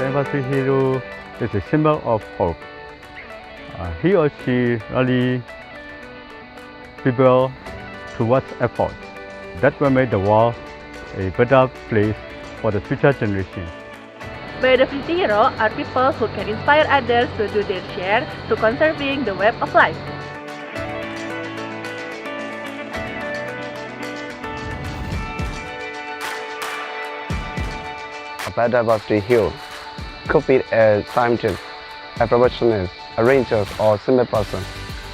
Biodiversity Hero is a symbol of hope. He or she really people towards efforts that will make the world a better place for the future generations. Biodiversity heroes are people who can inspire others to do their share to conserving the web of life. A biodiversity hero could be a scientist, a professional, a ranger, or a simple person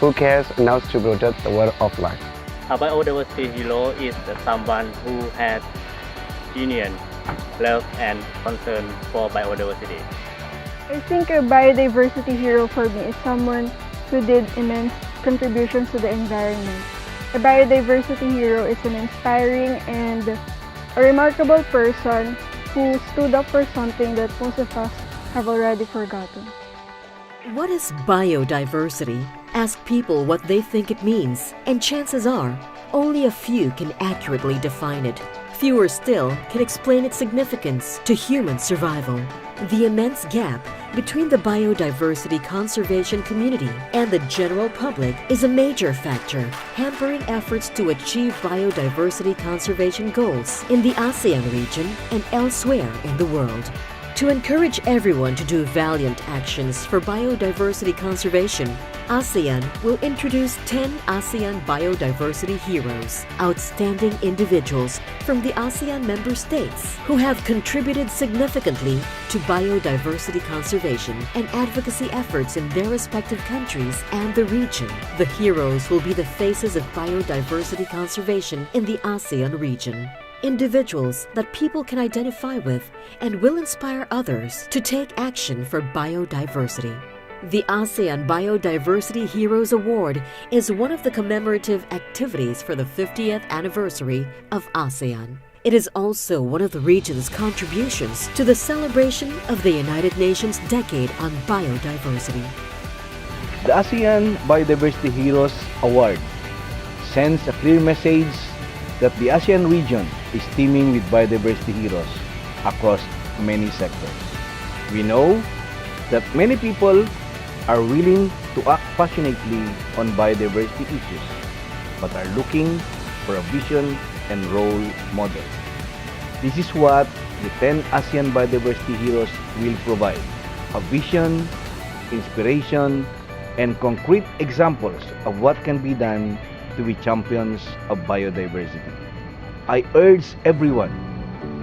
who cares enough to protect the world of life. A biodiversity hero is someone who has genuine love and concern for biodiversity. I think a biodiversity hero for me is someone who did immense contributions to the environment. A biodiversity hero is an inspiring and a remarkable person who stood up for something that most of us have already forgotten. What is biodiversity? Ask people what they think it means, and chances are, only a few can accurately define it. Fewer still can explain its significance to human survival. The immense gap between the biodiversity conservation community and the general public is a major factor hampering efforts to achieve biodiversity conservation goals in the ASEAN region and elsewhere in the world. To encourage everyone to do valiant actions for biodiversity conservation, ASEAN will introduce 10 ASEAN Biodiversity Heroes, outstanding individuals from the ASEAN Member States who have contributed significantly to biodiversity conservation and advocacy efforts in their respective countries and the region. The heroes will be the faces of biodiversity conservation in the ASEAN region. Individuals that people can identify with and will inspire others to take action for biodiversity. The ASEAN Biodiversity Heroes Award is one of the commemorative activities for the 50th anniversary of ASEAN. It is also one of the region's contributions to the celebration of the United Nations Decade on Biodiversity. The ASEAN Biodiversity Heroes Award sends a clear message that the ASEAN region is teeming with biodiversity heroes across many sectors. We know that many people are willing to act passionately on biodiversity issues, but are looking for a vision and role model. This is what the 10 ASEAN Biodiversity Heroes will provide: a vision, inspiration, and concrete examples of what can be done to be champions of biodiversity. I urge everyone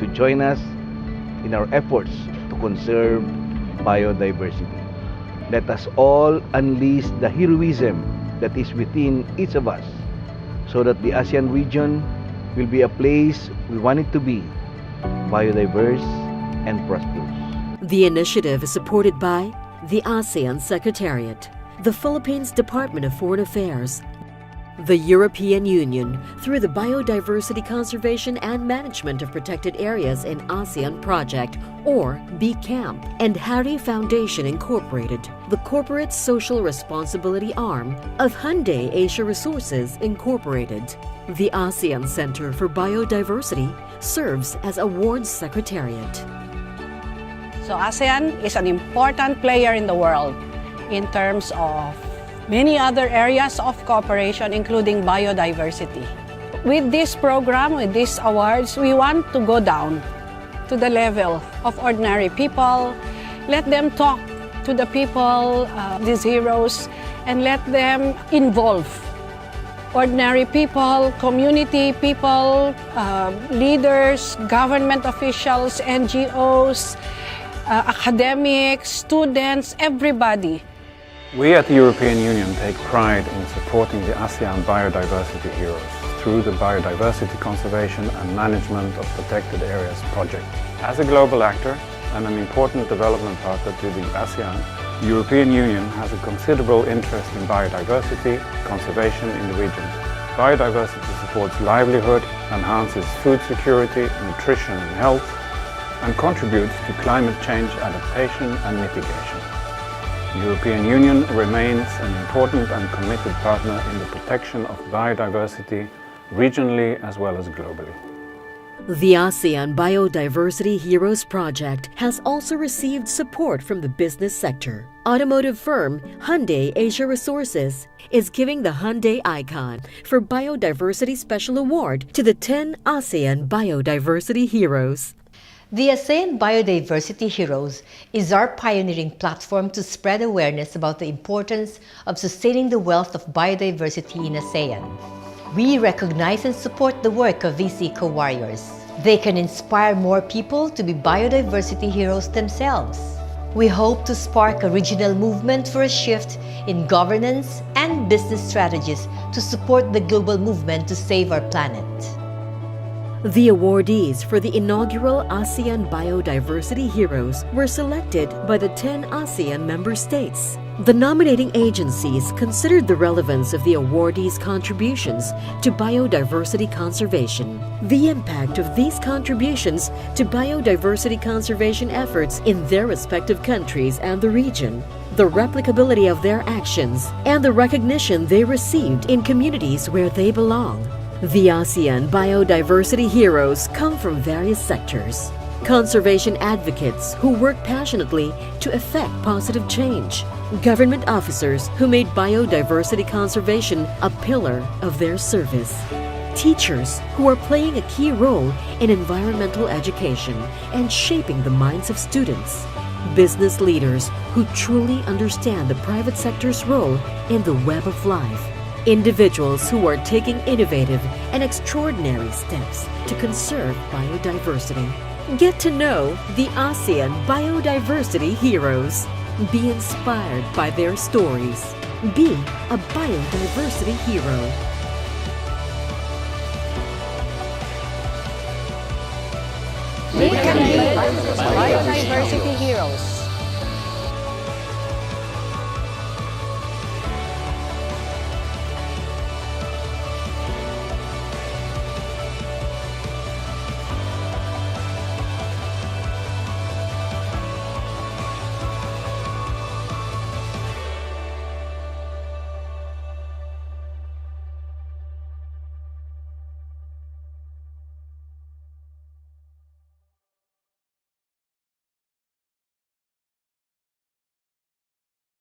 to join us in our efforts to conserve biodiversity. Let us all unleash the heroism that is within each of us so that the ASEAN region will be a place we want it to be, biodiverse and prosperous. The initiative is supported by the ASEAN Secretariat, the Philippines Department of Foreign Affairs, the European Union through the Biodiversity Conservation and Management of Protected Areas in ASEAN Project, or BCAMP, and Hari Foundation Incorporated, the corporate social responsibility arm of Hyundai Asia Resources Incorporated. The ASEAN Center for Biodiversity serves as awards secretariat. So ASEAN is an important player in the world in terms of many other areas of cooperation, including biodiversity. With this program, with these awards, we want to go down to the level of ordinary people, let them talk to the people, these heroes, and let them involve ordinary people, community people, leaders, government officials, NGOs, academics, students, everybody. We at the European Union take pride in supporting the ASEAN Biodiversity Heroes through the Biodiversity Conservation and Management of Protected Areas project. As a global actor and an important development partner to the ASEAN, the European Union has a considerable interest in biodiversity conservation in the region. Biodiversity supports livelihood, enhances food security, nutrition and health, and contributes to climate change adaptation and mitigation. The European Union remains an important and committed partner in the protection of biodiversity regionally as well as globally. The ASEAN Biodiversity Heroes project has also received support from the business sector. Automotive firm Hyundai Asia Resources is giving the Hyundai Icon for Biodiversity Special Award to the 10 ASEAN Biodiversity Heroes. The ASEAN Biodiversity Heroes is our pioneering platform to spread awareness about the importance of sustaining the wealth of biodiversity in ASEAN. We recognize and support the work of these eco-warriors. They can inspire more people to be biodiversity heroes themselves. We hope to spark a regional movement for a shift in governance and business strategies to support the global movement to save our planet. The awardees for the inaugural ASEAN Biodiversity Heroes were selected by the 10 ASEAN member states. The nominating agencies considered the relevance of the awardees' contributions to biodiversity conservation, the impact of these contributions to biodiversity conservation efforts in their respective countries and the region, the replicability of their actions, and the recognition they received in communities where they belong. The ASEAN Biodiversity Heroes come from various sectors. Conservation advocates who work passionately to effect positive change. Government officers who made biodiversity conservation a pillar of their service. Teachers who are playing a key role in environmental education and shaping the minds of students. Business leaders who truly understand the private sector's role in the web of life. Individuals who are taking innovative and extraordinary steps to conserve biodiversity. Get to know the ASEAN Biodiversity Heroes. Be inspired by their stories. Be a biodiversity hero. We can be biodiversity heroes.